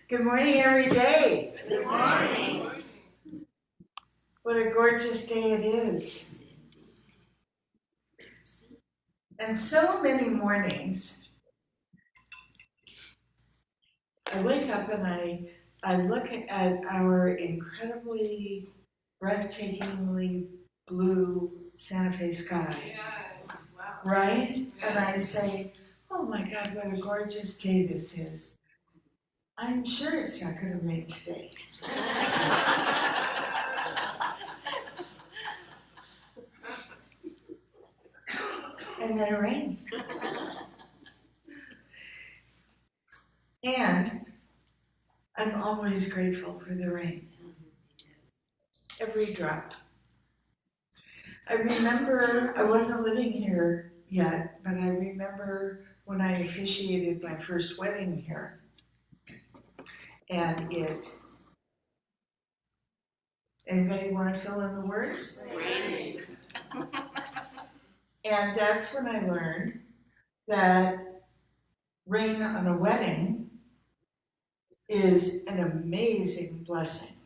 Good morning, every day. Good morning. What a gorgeous day it is. And so many mornings, I wake up and I look at our incredibly, breathtakingly blue Santa Fe sky, Wow. right? And I say, oh my God, what a gorgeous day this is. I'm sure it's not going to rain today. And then it rains. And I'm always grateful for the rain. Every drop. I remember, I wasn't living here yet, but I remember when I officiated my first wedding here. And anybody want to fill in the words? Raining. And that's when I learned that rain on a wedding is an amazing blessing.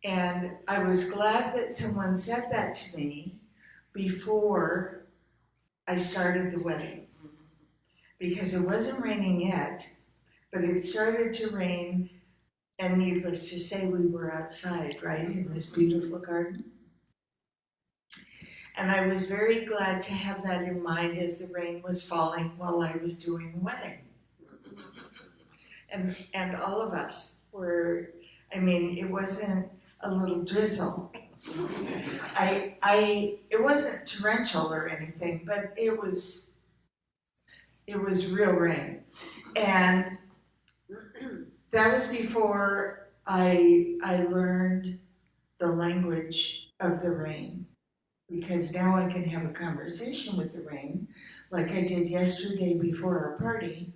And I was glad that someone said that to me before I started the wedding. Because it wasn't raining yet, but it started to rain, and needless to say, we were outside, right, in this beautiful garden. And I was very glad to have that in mind as the rain was falling while I was doing the wedding. And all of us were, it wasn't a little drizzle. It wasn't torrential or anything, but it was real rain. And that was before I learned the language of the rain, because now I can have a conversation with the rain, like I did yesterday before our party,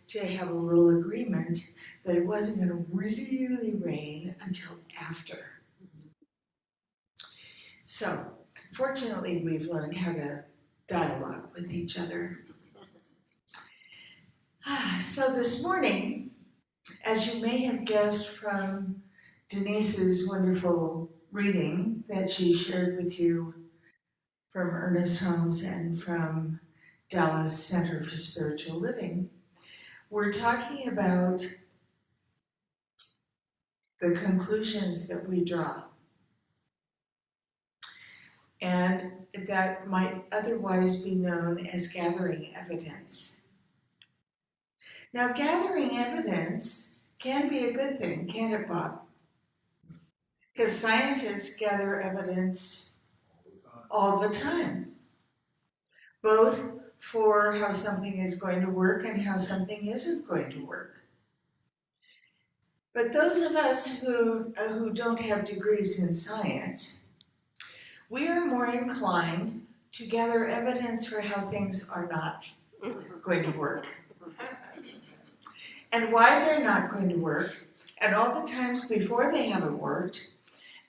to have a little agreement that it wasn't going to really rain until after. So, fortunately, we've learned how to dialogue with each other. So this morning, as you may have guessed from Denise's wonderful reading that she shared with you from Ernest Holmes and from Dallas Center for Spiritual Living, we're talking about the conclusions that we draw and that might otherwise be known as gathering evidence. Now, gathering evidence can be a good thing, can't it, Bob? Because scientists gather evidence all the time, both for how something is going to work and how something isn't going to work. But those of us who don't have degrees in science, we are more inclined to gather evidence for how things are not going to work. And why they're not going to work, and all the times before they haven't worked,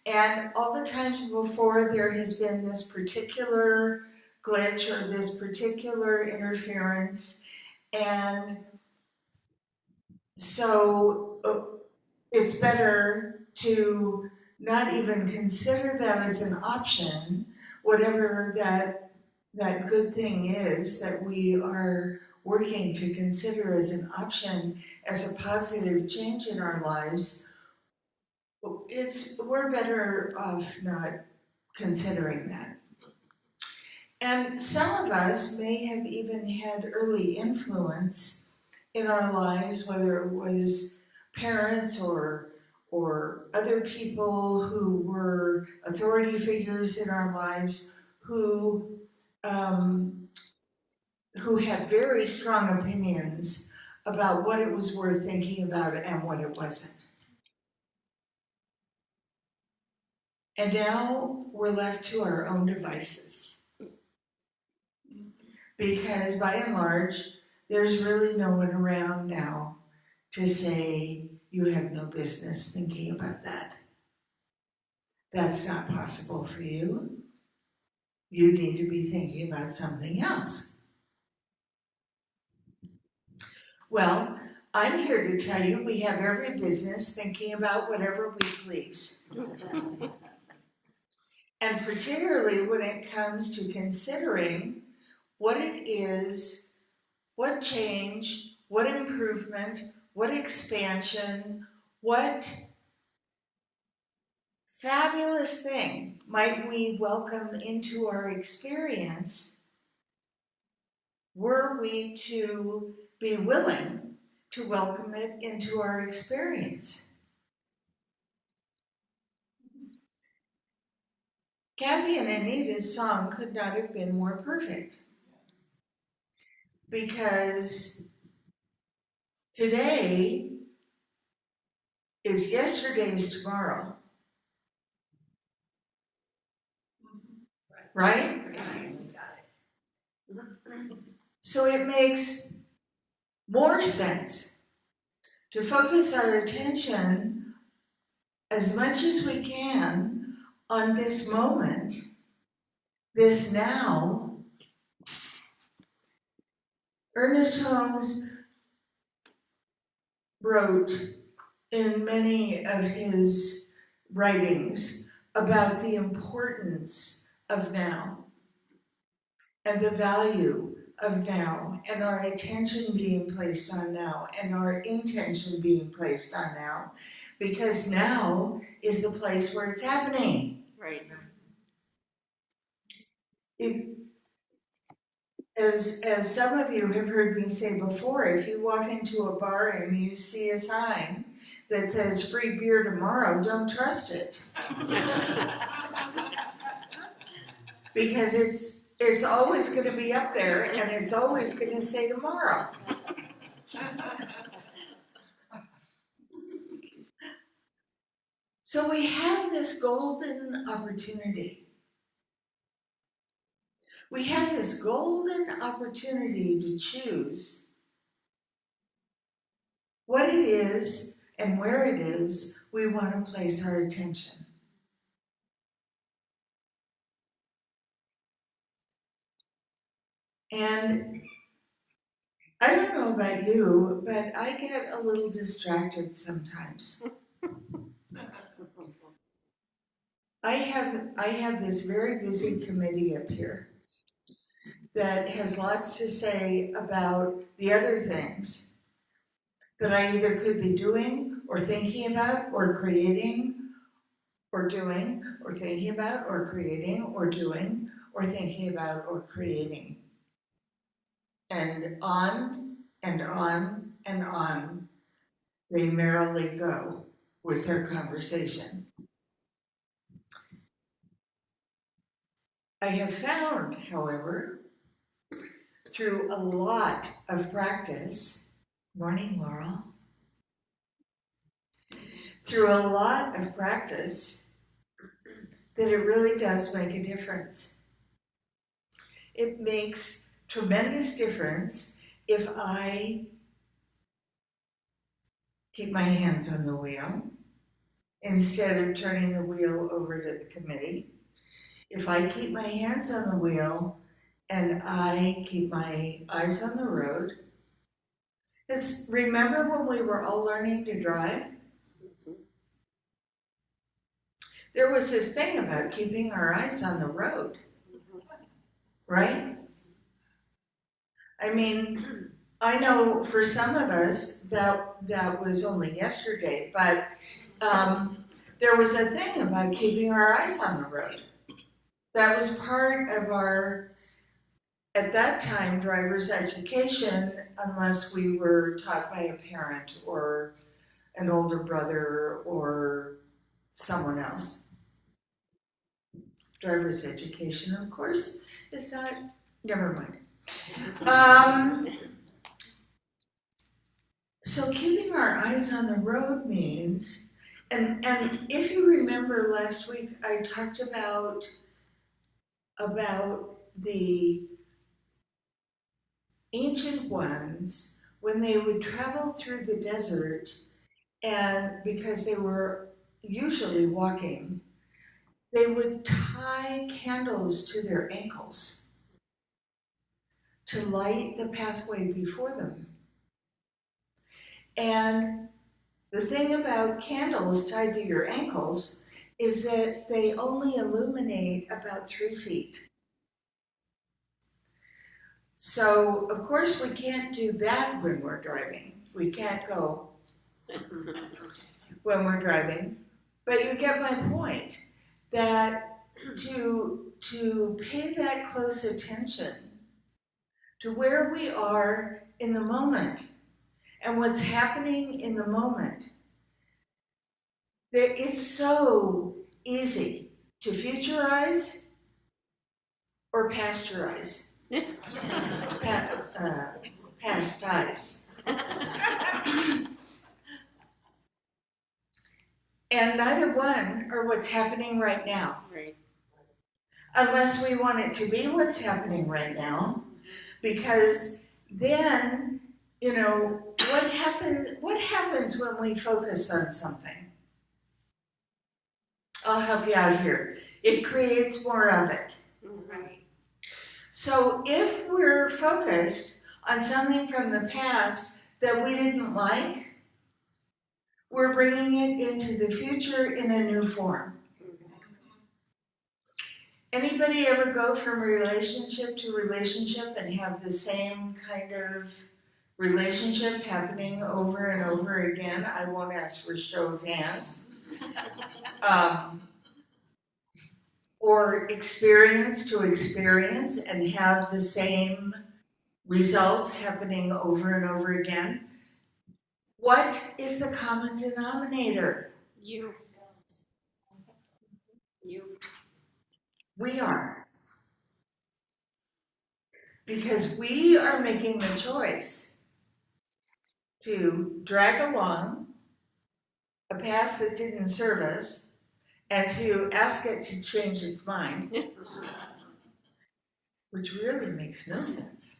and all the times before there has been this particular glitch or this particular interference. And so it's better to not even consider that as an option, whatever that good thing is that we are working to consider as an option, as a positive change in our lives. We're better off not considering that. And some of us may have even had early influence in our lives, whether it was parents or other people who were authority figures in our lives who had very strong opinions about what it was worth thinking about and what it wasn't. And now we're left to our own devices. Because by and large, there's really no one around now to say, you have no business thinking about that. That's not possible for you. You need to be thinking about something else. Well, I'm here to tell you we have every business thinking about whatever we please. And particularly when it comes to considering what it is, what change, what improvement, what expansion, what fabulous thing might we welcome into our experience were we to be willing to welcome it into our experience. Kathy and Anita's song could not have been more perfect because today is yesterday's tomorrow, right? So it makes more sense to focus our attention as much as we can on this moment, this now. Ernest Holmes wrote in many of his writings about the importance of now and the value of now and our attention being placed on now and our intention being placed on now, because now is the place where it's happening. Right. As some of you have heard me say before, if you walk into a bar and you see a sign that says free beer tomorrow, don't trust it. Because it's always going to be up there and it's always going to say tomorrow. So we have this golden opportunity. We have this golden opportunity to choose what it is and where it is we want to place our attention. And I don't know about you, but I get a little distracted sometimes. I have this very busy committee up here that has lots to say about the other things that I either could be doing or thinking about or creating or doing or thinking about or creating or doing or thinking about or creating. And on and on and on they merrily go with their conversation. I have found, however, through a lot of practice, morning Laurel, through a lot of practice, that it really does make a difference. It makes tremendous difference if I keep my hands on the wheel instead of turning the wheel over to the committee. If I keep my hands on the wheel and I keep my eyes on the road. Because remember when we were all learning to drive? There was this thing about keeping our eyes on the road, right? I mean, I know for some of us that was only yesterday, but there was a thing about keeping our eyes on the road. That was part of our, at that time, driver's education, unless we were taught by a parent or an older brother or someone else. Driver's education, of course, is not, never mind. So keeping our eyes on the road means, and if you remember last week, I talked about the ancient ones when they would travel through the desert, and because they were usually walking, they would tie candles to their ankles to light the pathway before them. And the thing about candles tied to your ankles is that they only illuminate about 3 feet. So, of course, we can't do that when we're driving. We can't go when we're driving. But you get my point that to pay that close attention to where we are in the moment and what's happening in the moment, that it's so easy to futurize or pasteurize. Pastize. And neither one are what's happening right now. Right. Unless we want it to be what's happening right now, because then, what happens when we focus on something? I'll help you out here. It creates more of it. Right. So if we're focused on something from the past that we didn't like, we're bringing it into the future in a new form. Anybody ever go from relationship to relationship and have the same kind of relationship happening over and over again? I won't ask for show of hands. Or experience to experience and have the same results happening over and over again. What is the common denominator? You. We are. Because we are making the choice to drag along a past that didn't serve us and to ask it to change its mind, which really makes no sense.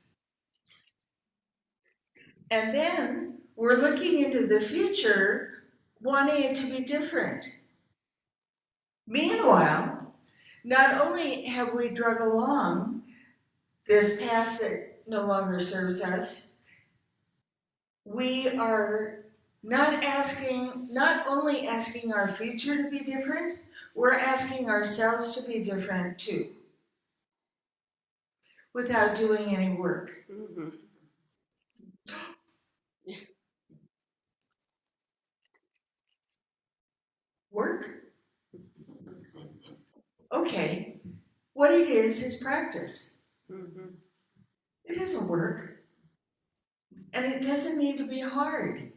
And then we're looking into the future, wanting it to be different. Meanwhile, not only have we drug along this past that no longer serves us, we are not only asking our future to be different, we're asking ourselves to be different too, without doing any work. Mm-hmm. Work? Okay, what it is practice. Mm-hmm. It doesn't work, and it doesn't need to be hard.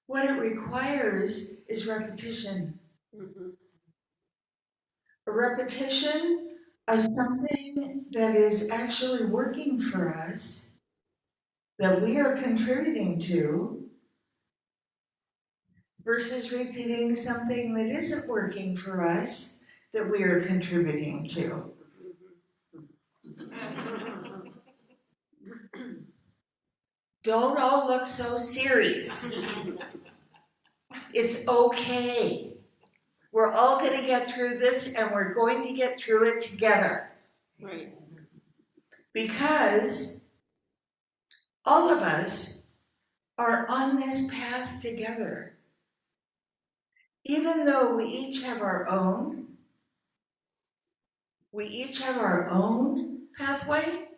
What it requires is repetition. Mm-hmm. A repetition of something that is actually working for us, that we are contributing to, versus repeating something that isn't working for us, that we are contributing to. Don't all look so serious. It's okay. We're all going to get through this, and we're going to get through it together. Right. Because all of us are on this path together. Even though we each have our own pathway,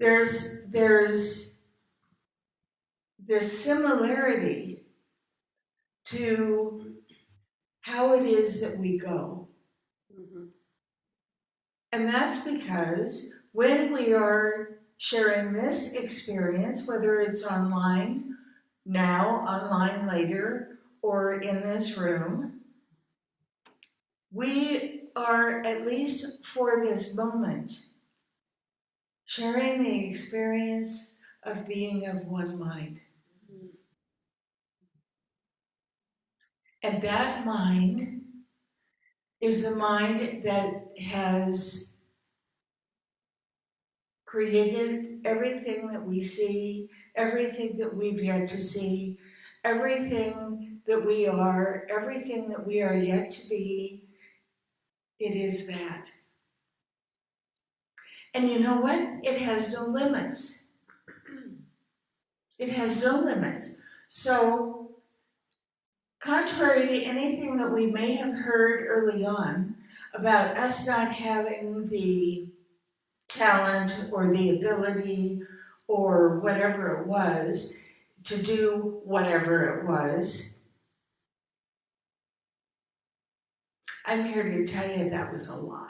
there's this similarity to how it is that we go. Mm-hmm. And that's because when we are sharing this experience, whether it's online now, online later, or in this room, we are, at least for this moment, sharing the experience of being of one mind. And that mind is the mind that has created everything that we see, everything that we've yet to see, everything that we are yet to be. It is that. And you know what? It has no limits. It has no limits. So, contrary to anything that we may have heard early on about us not having the talent or the ability or whatever it was to do whatever it was, I'm here to tell you that was a lie.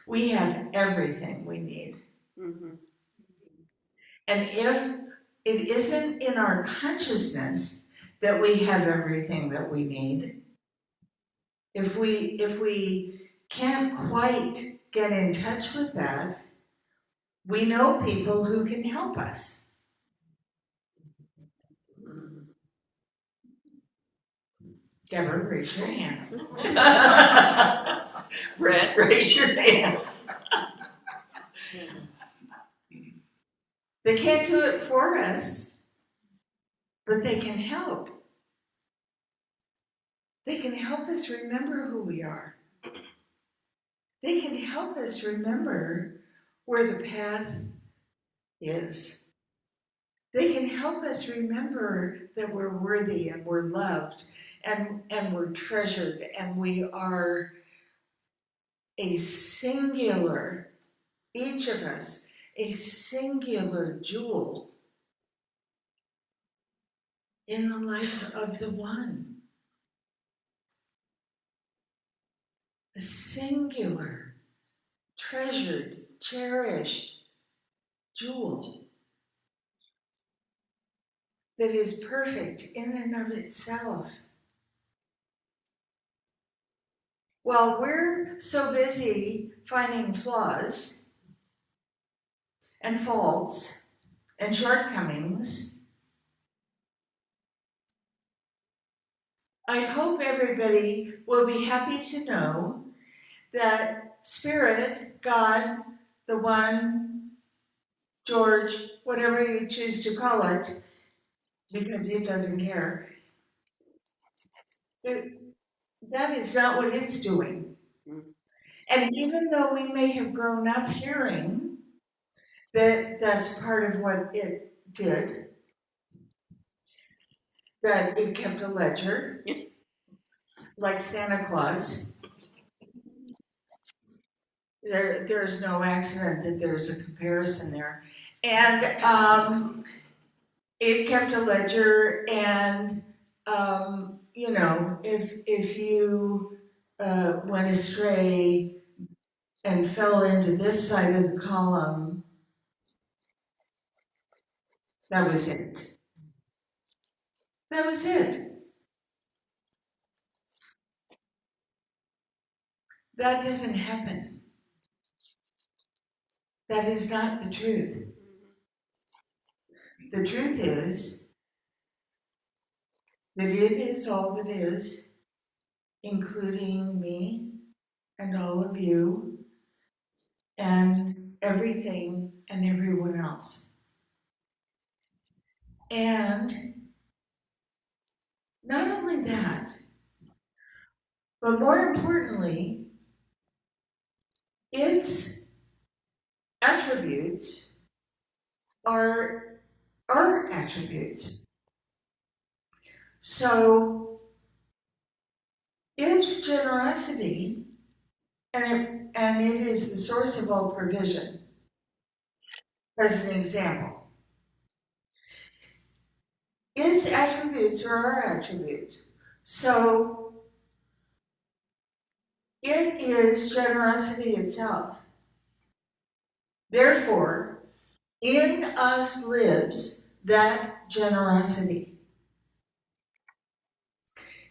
We have everything we need. Mm-hmm. And if it isn't in our consciousness that we have everything that we need, if we can't quite get in touch with that, we know people who can help us. Deborah, raise your hand. Brett, raise your hand. They can't do it for us, but they can help. They can help us remember who we are. They can help us remember where the path is. They can help us remember that we're worthy and we're loved and we're treasured and we are a singular, each of us, a singular jewel in the life of the one. A singular, treasured, cherished jewel that is perfect in and of itself. While we're so busy finding flaws and faults and shortcomings, I hope everybody will be happy to know that Spirit, God, the One, George, whatever you choose to call it, because it doesn't care, that is not what it's doing. And even though we may have grown up hearing that that's part of what it did, that it kept a ledger, like Santa Claus, there's no accident that there's a comparison there. And it kept a ledger, and you know, if you went astray and fell into this side of the column, that was it. That was it. That doesn't happen. That is not the truth. The truth is that it is all that is, including me and all of you and everything and everyone else. And not only that, but more importantly, its attributes are our attributes. So its generosity, and it is the source of all provision. As an example, its attributes are our attributes. So it is generosity itself. Therefore, in us lives that generosity.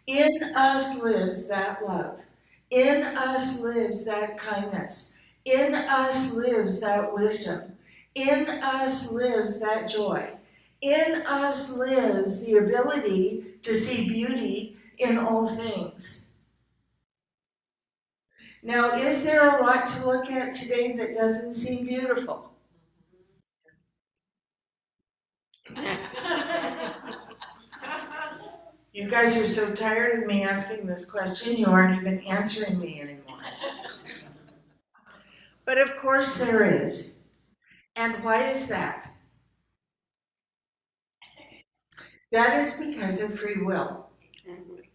In us lives that love. In us lives that kindness. In us lives that wisdom. In us lives that joy. In us lives the ability to see beauty in all things. Now, is there a lot to look at today that doesn't seem beautiful? You guys are so tired of me asking this question, you aren't even answering me anymore. But of course there is. And why is that? That is because of free will. Mhm.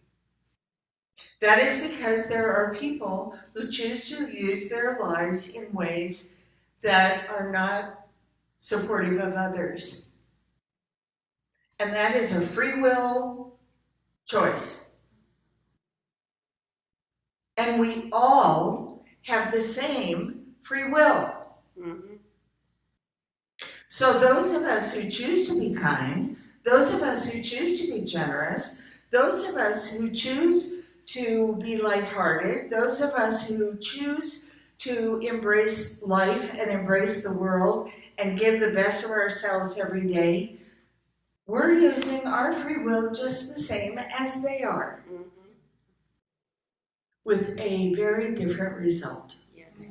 That is because there are people who choose to use their lives in ways that are not supportive of others. And that is a free will choice. And we all have the same free will. Mhm. So those of us who choose to be kind, those of us who choose to be generous, those of us who choose to be lighthearted, those of us who choose to embrace life and embrace the world and give the best of ourselves every day, we're using our free will just the same as they are, Mhm. with a very different result. Yes.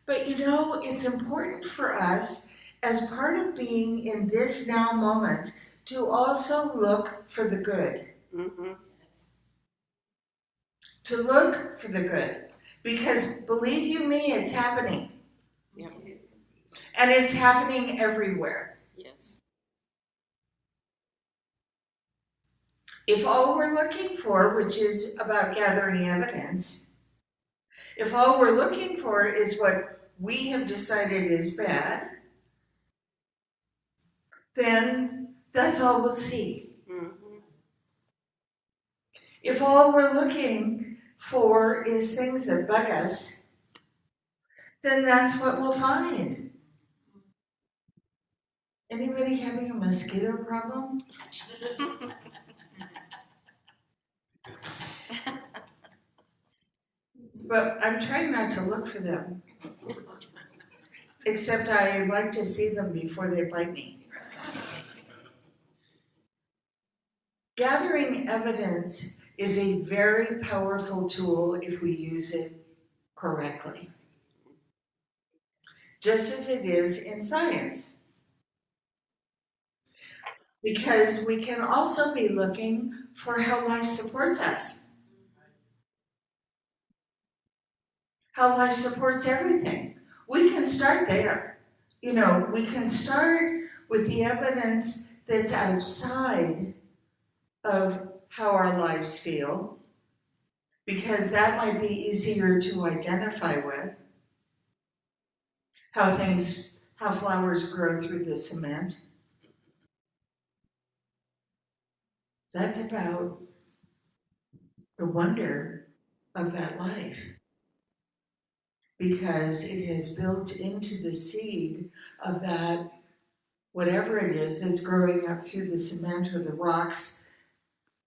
But you know, it's important for us, as part of being in this now moment, to also look for the good. Mhm. To look for the good. Because believe you me, it's happening. Yep. And it's happening everywhere. Yes. If all we're looking for, which is about gathering evidence, if all we're looking for is what we have decided is bad, then that's all we'll see. Mhm. If all we're looking for is things that bug us, then that's what we'll find. Anybody having a mosquito problem? But I'm trying not to look for them. Except I like to see them before they bite me. Gathering evidence is a very powerful tool if we use it correctly. Just as it is in science. Because we can also be looking for how life supports us. How life supports everything. We can start there. You know, we can start with the evidence that's outside of how our lives feel, because that might be easier to identify with. How flowers grow through the cement. That's about the wonder of that life, because it has built into the seed of that, whatever it is that's growing up through the cement or the rocks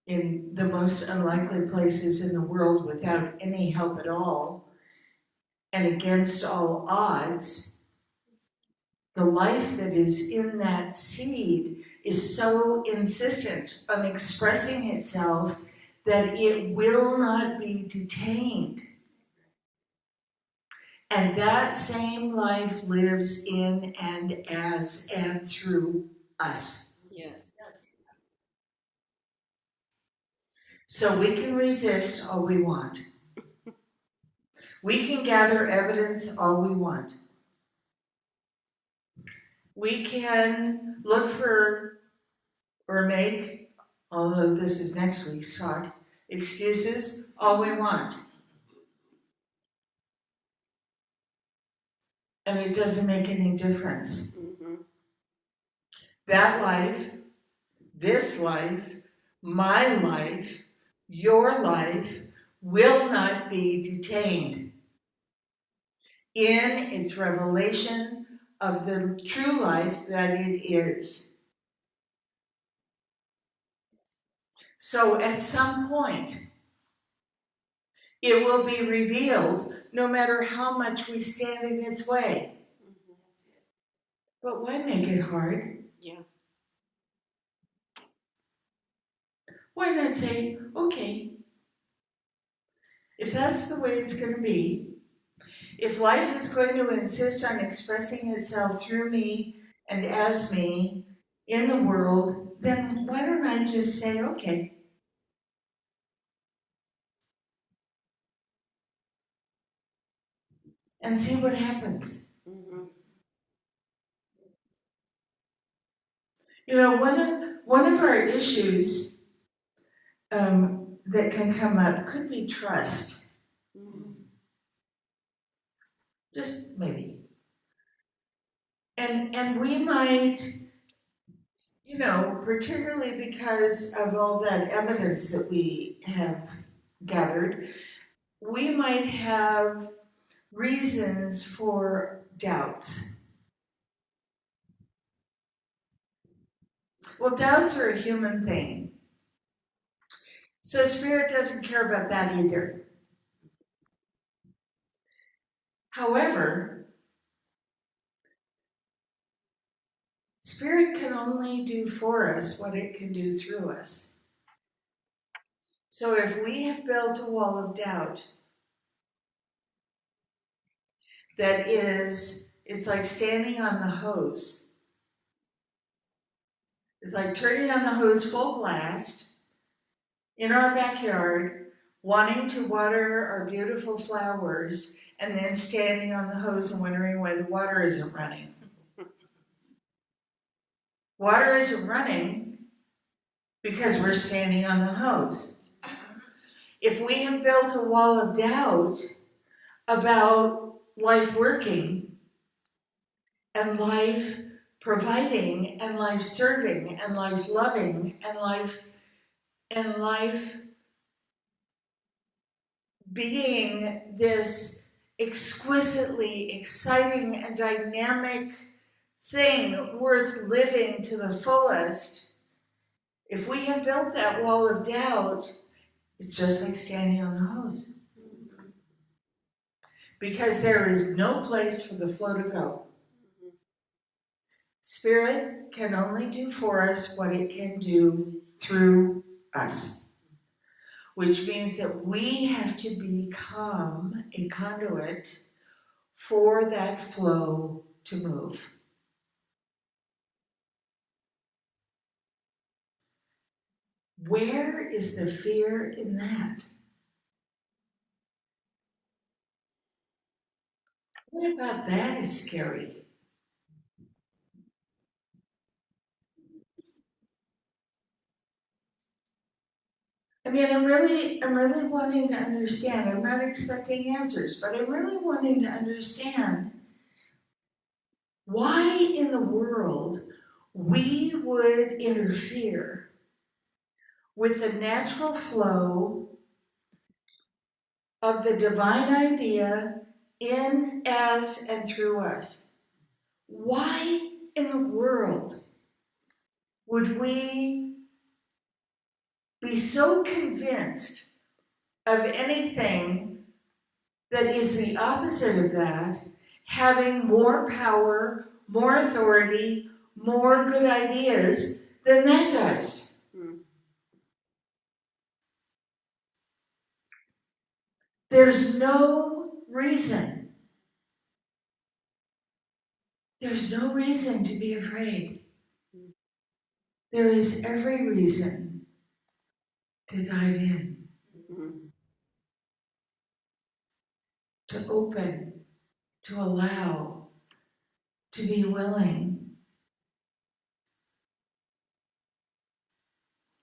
in the most unlikely places in the world without any help at all and against all odds. The life that is in that seed is so insistent on expressing itself that it will not be detained. And that same life lives in and as and through us. Yes. So we can resist all we want. We can gather evidence all we want. We can look for or make, although this is next week's talk, excuses all we want. And it doesn't make any difference. Mhm. That life, this life, my life, your life will not be detained in its revelation of the true life that it is. So at some point, it will be revealed no matter how much we stand in its way. Mhm. But why make it hard? Yeah. Why not say, okay, if that's the way it's going to be, if life is going to insist on expressing itself through me and as me in the world, then why don't I just say, okay, and see what happens? Mhm. You know, one of our issues that can come up could be trust. Just maybe. And we might, you know, particularly because of all that evidence that we have gathered, we might have reasons for doubts. Well, doubts are a human thing. So Spirit doesn't care about that either. However, Spirit can only do for us what it can do through us. So if we have built a wall of doubt that is, it's like standing on the hose. It's like turning on the hose full blast in our backyard, wanting to water our beautiful flowers, and then standing on the hose and wondering why the water isn't running. Water isn't running because we're standing on the hose. If we have built a wall of doubt about life working and life providing and life serving and life loving and life being this exquisitely exciting and dynamic thing worth living to the fullest, if we have built that wall of doubt, it's just like standing on the hose. Because there is no place for the flow to go. Spirit can only do for us what it can do through us. Which means that we have to become a conduit for that flow to move. Where is the fear in that? What about that is scary? I mean, I'm really wanting to understand. I'm not expecting answers, but I'm really wanting to understand why in the world we would interfere with the natural flow of the divine idea in, as, and through us. Why in the world would we be so convinced of anything that is the opposite of that, having more power, more authority, more good ideas than that does? There's no reason. There's no reason to be afraid. There is every reason to dive in, to open, to allow, to be willing.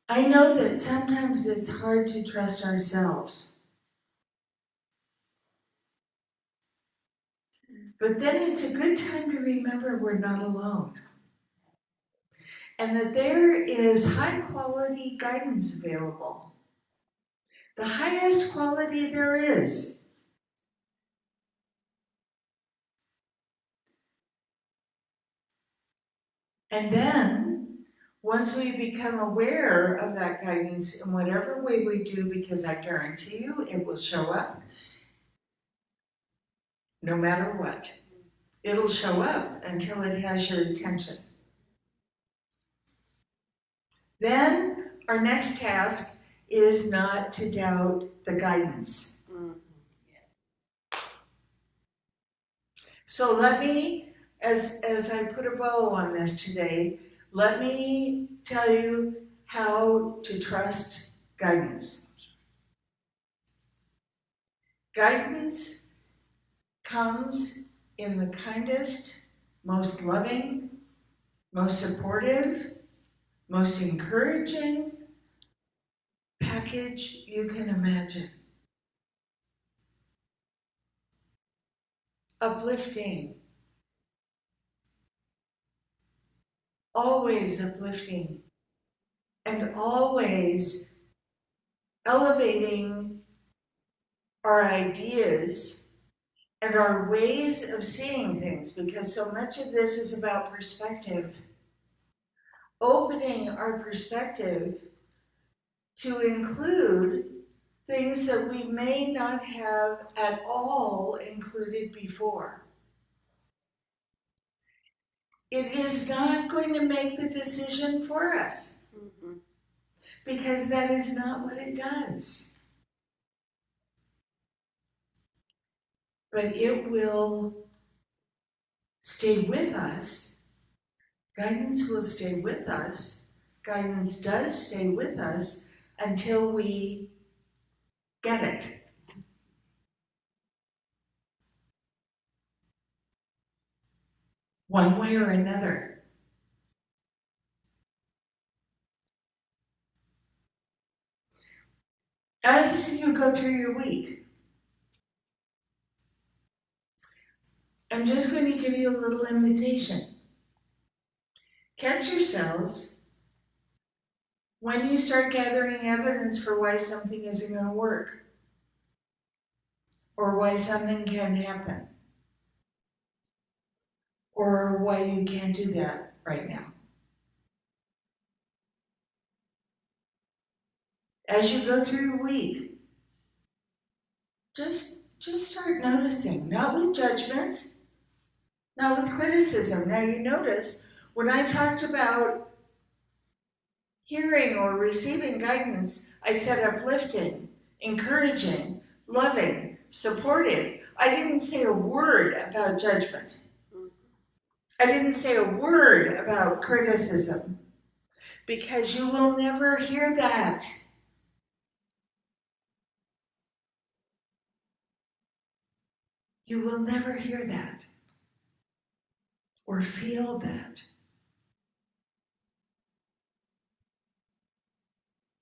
I know that sometimes it's hard to trust ourselves. But then it's a good time to remember we're not alone. And that there is high quality guidance available. The highest quality there is. And then, once we become aware of that guidance in whatever way we do, because I guarantee you it will show up, no matter what. It'll show up until it has your attention. Then our next task is not to doubt the guidance. So let me, as I put a bow on this today, let me tell you how to trust guidance. Guidance comes in the kindest, most loving, most supportive, most encouraging package you can imagine. Uplifting, always uplifting, and always elevating our ideas and our ways of seeing things, because so much of this is about perspective. Opening our perspective to include things that we may not have at all included before. It is not going to make the decision for us, because that is not what it does. But it will stay with us. Guidance will stay with us. Guidance does stay with us until we get it. One way or another. As you go through your week, I'm just going to give you a little invitation. Catch yourselves when you start gathering evidence for why something isn't going to work, or why something can't happen, or why you can't do that right now. As you go through your week, just start noticing, not with judgment, not with criticism. Now you notice when I talked about hearing or receiving guidance, I said uplifting, encouraging, loving, supportive. I didn't say a word about judgment. I didn't say a word about criticism, because you will never hear that. You will never hear that or feel that.